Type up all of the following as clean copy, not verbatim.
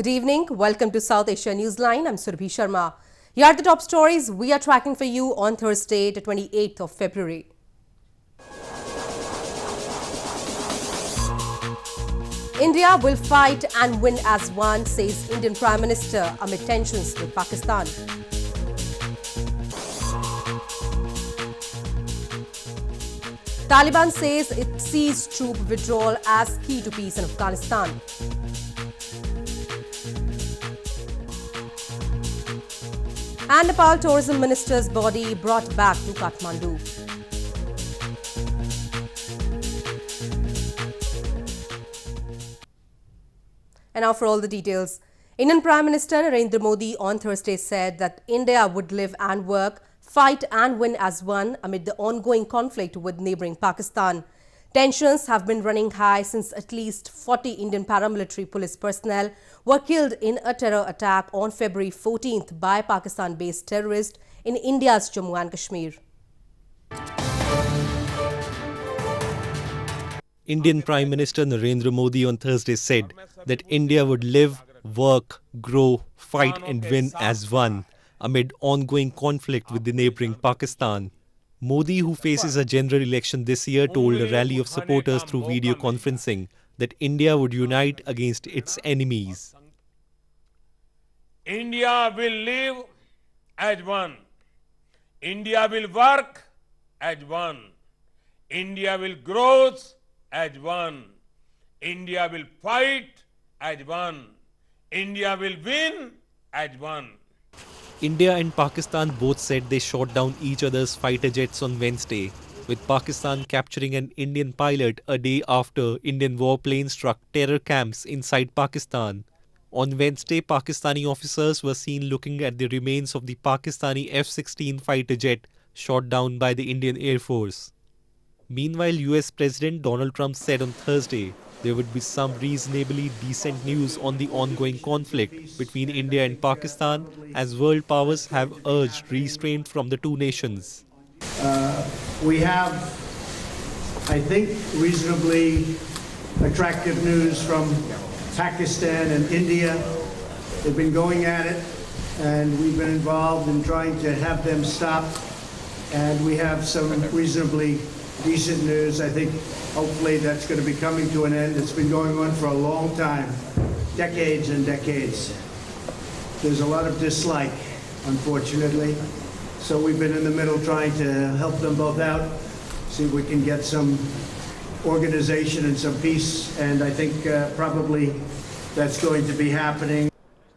Good evening. Welcome to South Asia Newsline. I'm Surbhi Sharma. Here are the top stories we are tracking for you on Thursday, the 28th of February. India will fight and win as one, says Indian Prime Minister amid tensions with Pakistan. Taliban says it sees troop withdrawal as key to peace in Afghanistan. And Nepal Tourism Minister's body brought back to Kathmandu. And now for all the details. Indian Prime Minister Narendra Modi on Thursday said that India would live and work, fight and win as one amid the ongoing conflict with neighbouring Pakistan. Tensions have been running high since at least 40 Indian paramilitary police personnel were killed in a terror attack on February 14th by Pakistan-based terrorists in India's Jammu and Kashmir. Indian Prime Minister Narendra Modi on Thursday said that India would live, work, grow, fight and win as one amid ongoing conflict with the neighbouring Pakistan. Modi, who faces a general election this year, told a rally of supporters through video conferencing that India would unite against its enemies. India will live as one. India will work as one. India will grow as one. India will fight as one. India will win as one. India and Pakistan both said they shot down each other's fighter jets on Wednesday, with Pakistan capturing an Indian pilot a day after Indian warplanes struck terror camps inside Pakistan. On Wednesday, Pakistani officers were seen looking at the remains of the Pakistani F-16 fighter jet shot down by the Indian Air Force. Meanwhile, US President Donald Trump said on Thursday there would be some reasonably decent news on the ongoing conflict between India and Pakistan as world powers have urged restraint from the two nations. We have, I think, reasonably attractive news from Pakistan and India. They've been going at it, and we've been involved in trying to have them stop. And we have some reasonably decent news. I think hopefully that's going to be coming to an end. It's been going on for a long time, decades and decades. There's a lot of dislike, unfortunately. So we've been in the middle trying to help them both out, see if we can get some organization and some peace. And I think probably that's going to be happening.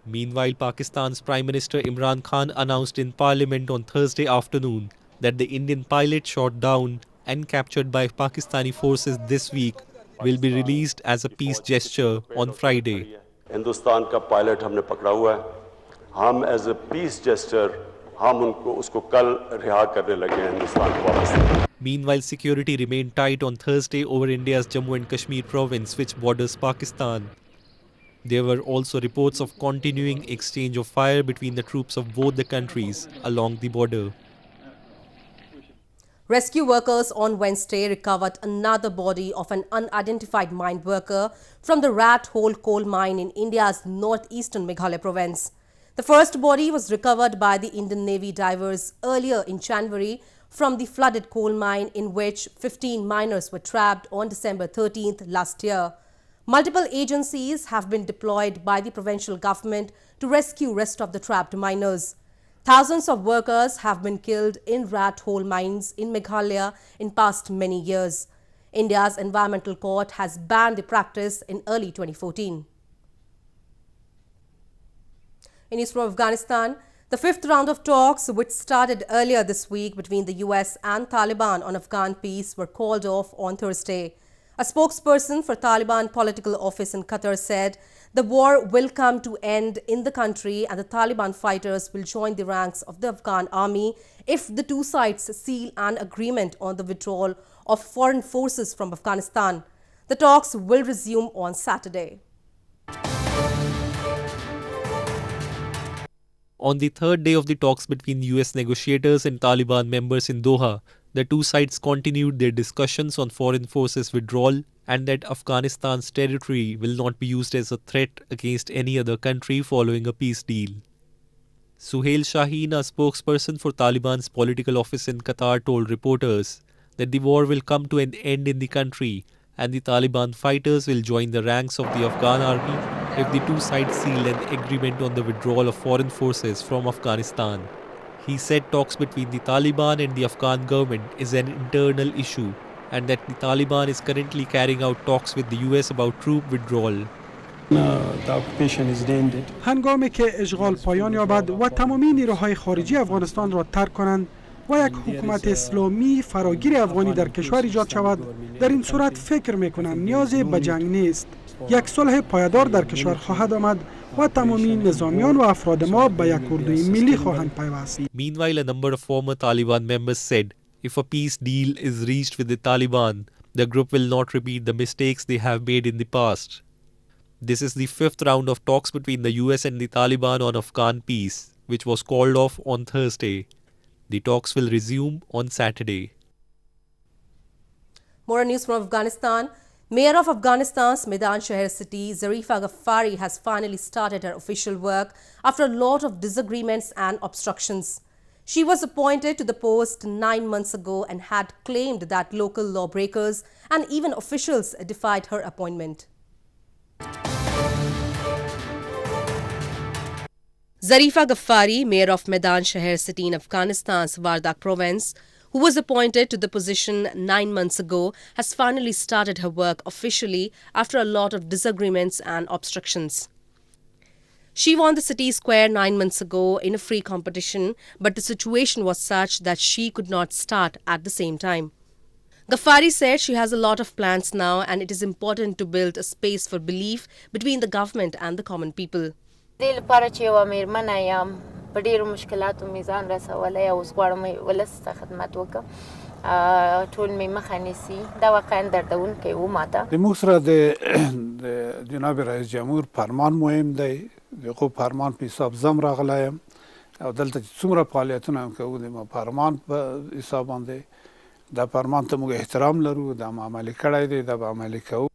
Meanwhile, Pakistan's Prime Minister Imran Khan announced in Parliament on Thursday afternoon that the Indian pilot shot down and captured by Pakistani forces this week will be released as a peace gesture on Friday. Hindustan ka pilot humne pakda hua hai. Hum as a peace gesture, hum usko kal riha karne lage hain Hindustan ko wapas. Meanwhile, security remained tight on Thursday over India's Jammu and Kashmir province, which borders Pakistan. There were also reports of continuing exchange of fire between the troops of both the countries along the border. Rescue workers on Wednesday recovered another body of an unidentified mine worker from the Rat Hole coal mine in India's northeastern Meghalaya province. The first body was recovered by the Indian Navy divers earlier in January from the flooded coal mine in which 15 miners were trapped on December 13th last year. Multiple agencies have been deployed by the provincial government to rescue rest of the trapped miners. Thousands of workers have been killed in rat hole mines in Meghalaya in past many years. India's Environmental Court has banned the practice in early 2014. In news from Afghanistan, the fifth round of talks, which started earlier this week between the US and Taliban on Afghan peace, were called off on Thursday. A spokesperson for Taliban political office in Qatar said the war will come to end in the country and the Taliban fighters will join the ranks of the Afghan army if the two sides seal an agreement on the withdrawal of foreign forces from Afghanistan. The talks will resume on Saturday. On the third day of the talks between US negotiators and Taliban members in Doha, the two sides continued their discussions on foreign forces withdrawal and that Afghanistan's territory will not be used as a threat against any other country following a peace deal. Suhail Shaheen, a spokesperson for Taliban's political office in Qatar, told reporters that the war will come to an end in the country and the Taliban fighters will join the ranks of the Afghan army if the two sides seal an agreement on the withdrawal of foreign forces from Afghanistan. He said talks between the Taliban and the Afghan government is an internal issue and that the Taliban is currently carrying out talks with the US about troop withdrawal. هنگامی که اشغال پایان یابد و تمامی نیروهای خارجی افغانستان را ترک کنند و یک حکومت اسلامی فراگیر افغانی در کشور ایجاد شود، در این صورت فکر میکنم نیازی به جنگ نیست. یک صلح پایدار در کشور خواهد آمد و تمامی نظامیان و افراد ما به یک اردوی ملی خواهند پیوست. Meanwhile, a number of former Taliban members said if a peace deal is reached with the Taliban, the group will not repeat the mistakes they have made in the past. This is the fifth round of talks between the US and the Taliban on Afghan peace, which was called off on Thursday. The talks will resume on Saturday. More news from Afghanistan. Mayor of Afghanistan's Medan Shahar city, Zarifa Ghaffari, has finally started her official work after a lot of disagreements and obstructions. She was appointed to the post 9 months ago and had claimed that local lawbreakers and even officials defied her appointment. Zarifa Ghaffari, mayor of Medan Shahar city in Afghanistan's Wardak province, who was appointed to the position 9 months ago, has finally started her work officially after a lot of disagreements and obstructions. She won the city square 9 months ago in a free competition, but the situation was such that she could not start at the same time. Ghaffari said she has a lot of plans now and it is important to build a space for belief between the government and the common people. په ډیرو مشکلاتو میزان رسولی او اوس غواړم ولس ته خدمت وکړم ټول مې مخه نیسي دا واقعا دردونکی و ماته د موږ سره د جناب رئیس جمهور فرمان مهم دی دغه فرمان په حساب زم راغلی یم او دلته چې څومره فعالیتونه هم کوو د فرمان په حساب باندې دا فرمان ته موږ احترام لرو دا عملي کړی دی دا به عملي کوو.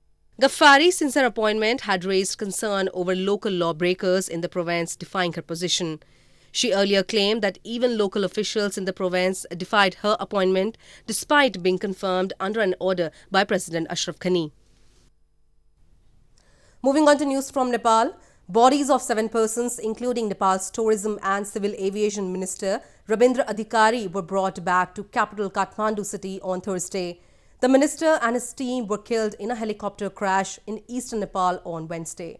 Ghaffari, since her appointment, had raised concern over local lawbreakers in the province defying her position. She earlier claimed that even local officials in the province defied her appointment despite being confirmed under an order by President Ashraf Ghani. Moving on to news from Nepal, bodies of 7 persons, including Nepal's Tourism and Civil Aviation Minister Rabindra Adhikari, were brought back to capital Kathmandu city on Thursday. The minister and his team were killed in a helicopter crash in eastern Nepal on Wednesday.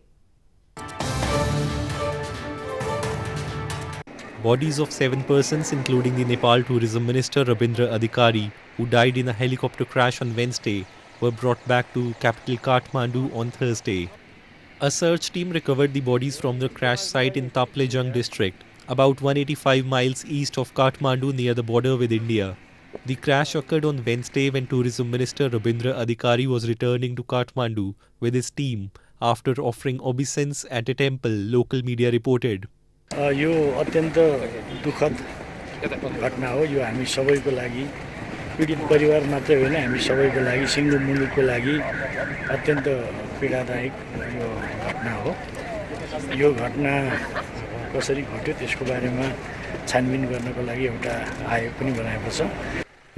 Bodies of 7 persons, including the Nepal Tourism Minister Rabindra Adhikari, who died in a helicopter crash on Wednesday, were brought back to capital Kathmandu on Thursday. A search team recovered the bodies from the crash site in Taplejung district, about 185 miles east of Kathmandu near the border with India. The crash occurred on Wednesday when Tourism Minister Rabindra Adhikari was returning to Kathmandu with his team after offering obeisance at a temple, local media reported. यो अत्यन्त दुःखद घटना हो यो हामी सबैको लागि पीडित परिवार मात्रै होइन हामी सबैको लागि सिङ्गो मुलुकको लागि अत्यन्त पीडादायक यो घटना हो यो घटना कसरी घट्यो त्यसको बारेमा छानबिन गर्नको लागि एउटा आयोग पनि बनाएको छ.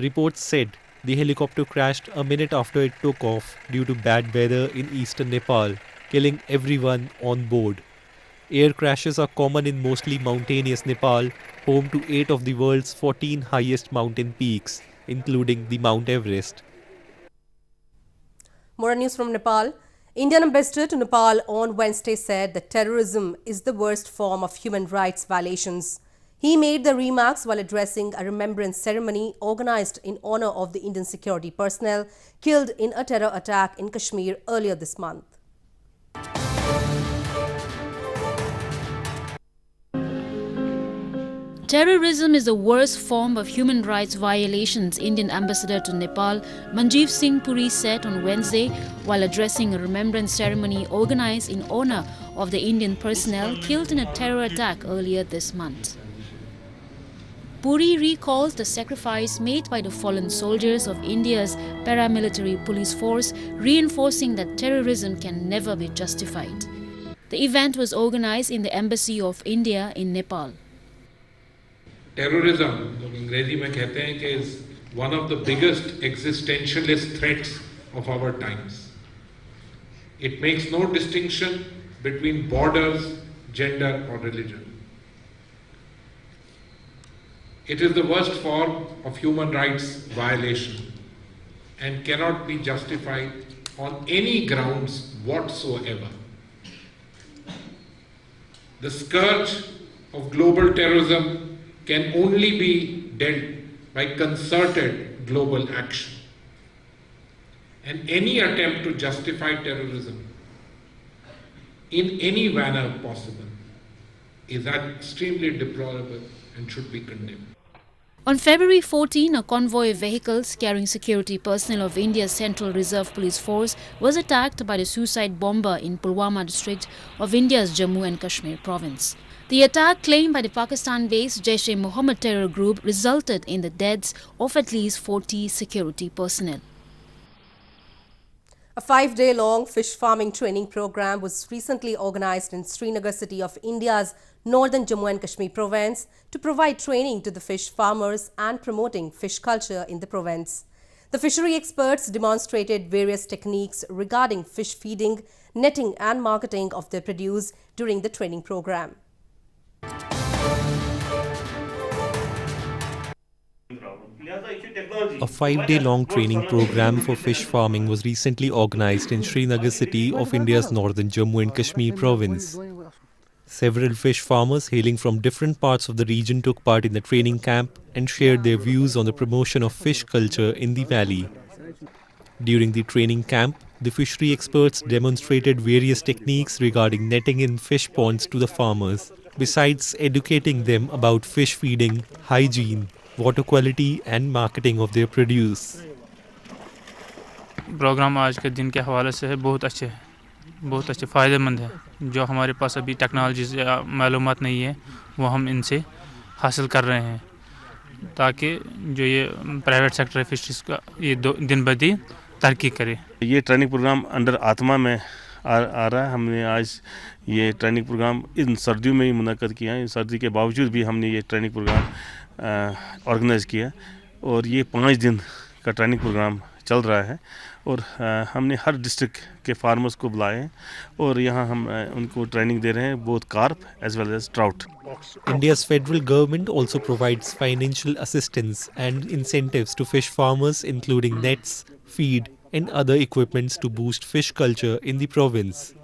Reports said the helicopter crashed a minute after it took off due to bad weather in eastern Nepal, killing everyone on board. Air crashes are common in mostly mountainous Nepal, home to 8 of the world's 14 highest mountain peaks, including the Mount Everest. More news from Nepal. Indian ambassador to Nepal on Wednesday said that terrorism is the worst form of human rights violations. He made the remarks while addressing a remembrance ceremony organized in honor of the Indian security personnel killed in a terror attack in Kashmir earlier this month. Terrorism is the worst form of human rights violations, Indian ambassador to Nepal, Manjeev Singh Puri, said on Wednesday while addressing a remembrance ceremony organized in honor of the Indian personnel killed in a terror attack earlier this month. Puri recalls the sacrifice made by the fallen soldiers of India's paramilitary police force, reinforcing that terrorism can never be justified. The event was organized in the Embassy of India in Nepal. Terrorism, जो अंग्रेजी में कहते हैं कि is one of the biggest existentialist threats of our times. It makes no distinction between borders, gender or religion. It is the worst form of human rights violation and cannot be justified on any grounds whatsoever. The scourge of global terrorism can only be dealt by concerted global action. And any attempt to justify terrorism in any manner possible is extremely deplorable and should be condemned. On February 14, a convoy of vehicles carrying security personnel of India's Central Reserve Police Force was attacked by the suicide bomber in Pulwama district of India's Jammu and Kashmir province. The attack, claimed by the Pakistan-based Jaish-e-Mohammed terror group, resulted in the deaths of at least 40 security personnel. A 5-day-long fish farming training program was recently organized in Srinagar city of India's northern Jammu and Kashmir province to provide training to the fish farmers and promoting fish culture in the province. The fishery experts demonstrated various techniques regarding fish feeding, netting and marketing of their produce during the training program. A 5-day-long training program for fish farming was recently organized in Srinagar city of India's northern Jammu and Kashmir province. Several fish farmers hailing from different parts of the region took part in the training camp and shared their views on the promotion of fish culture in the valley. During the training camp, the fishery experts demonstrated various techniques regarding netting in fish ponds to the farmers, besides educating them about fish feeding, hygiene, water quality and marketing of their produce. Programme आज के दिन के हवाले से है बहुत अच्छे फ़ायदेमंद है. जो हमारे पास अभी टेक्नोलॉजी से मालूमात नहीं है वो हम इनसे हासिल कर रहे हैं ताकि जो ये प्राइवेट सेक्टर फिशरीज का ये दिन ब दिन तरक्की करे. ये ट्रेनिंग प्रोग्राम अंडर आत्मा में आ रहा है. हमने आज ये ट्रेनिंग प्रोग्राम इन सर्दियों में ही मुनक़्क़द किया है. सर्दी के बावजूद भी हमने ये ट्रेनिंग प्रोग्राम ऑर्गेनाइज़ किया और ये 5 दिन का ट्रेनिंग प्रोग्राम चल रहा है और हमने हर डिस्ट्रिक्ट के फार्मर्स को बुलाए हैं और यहाँ हम उनको ट्रेनिंग दे रहे हैं both carp as well as trout. India's federal government also provides financial assistance and incentives to fish farmers, including nets, feed and other equipments to boost fish culture in the province.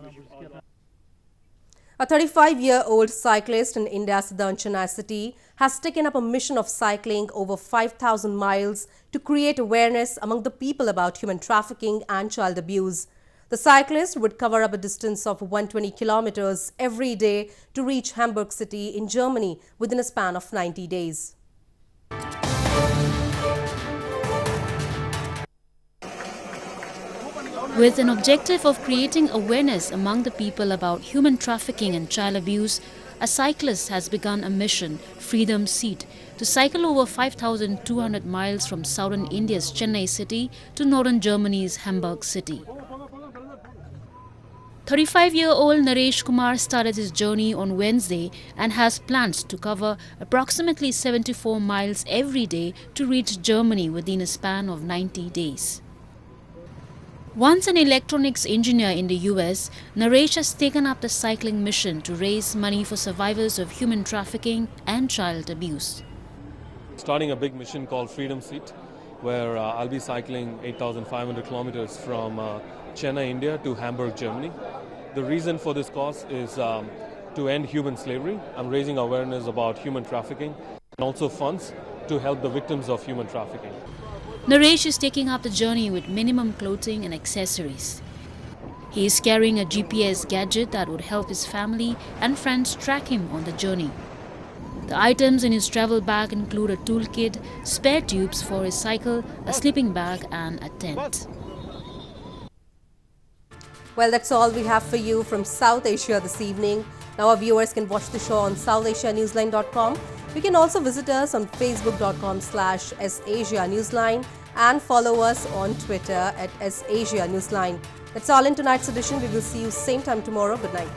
A 35-year-old cyclist in India's southern Chennai city has taken up a mission of cycling over 5,000 miles to create awareness among the people about human trafficking and child abuse. The cyclist would cover up a distance of 120 kilometers every day to reach Hamburg city in Germany within a span of 90 days. With an objective of creating awareness among the people about human trafficking and child abuse, a cyclist has begun a mission, Freedom Seat, to cycle over 5,200 miles from southern India's Chennai city to northern Germany's Hamburg city. 35-year-old Naresh Kumar started his journey on Wednesday and has plans to cover approximately 74 miles every day to reach Germany within a span of 90 days. Once an electronics engineer in the US, Naresh has taken up the cycling mission to raise money for survivors of human trafficking and child abuse. Starting a big mission called Freedom Seat, where I'll be cycling 8,500 kilometers from Chennai, India to Hamburg, Germany. The reason for this cause is to end human slavery. I'm raising awareness about human trafficking and also funds to help the victims of human trafficking. Naresh is taking up the journey with minimum clothing and accessories. He is carrying a GPS gadget that would help his family and friends track him on the journey. The items in his travel bag include a toolkit, spare tubes for his cycle, a sleeping bag and a tent. Well, that's all we have for you from South Asia this evening. Now our viewers can watch the show on SouthAsiaNewsline.com. You can also visit us on facebook.com/SAsia Newsline and follow us on Twitter @SAsia Newsline. That's all in tonight's edition. We will see you same time tomorrow. Good night.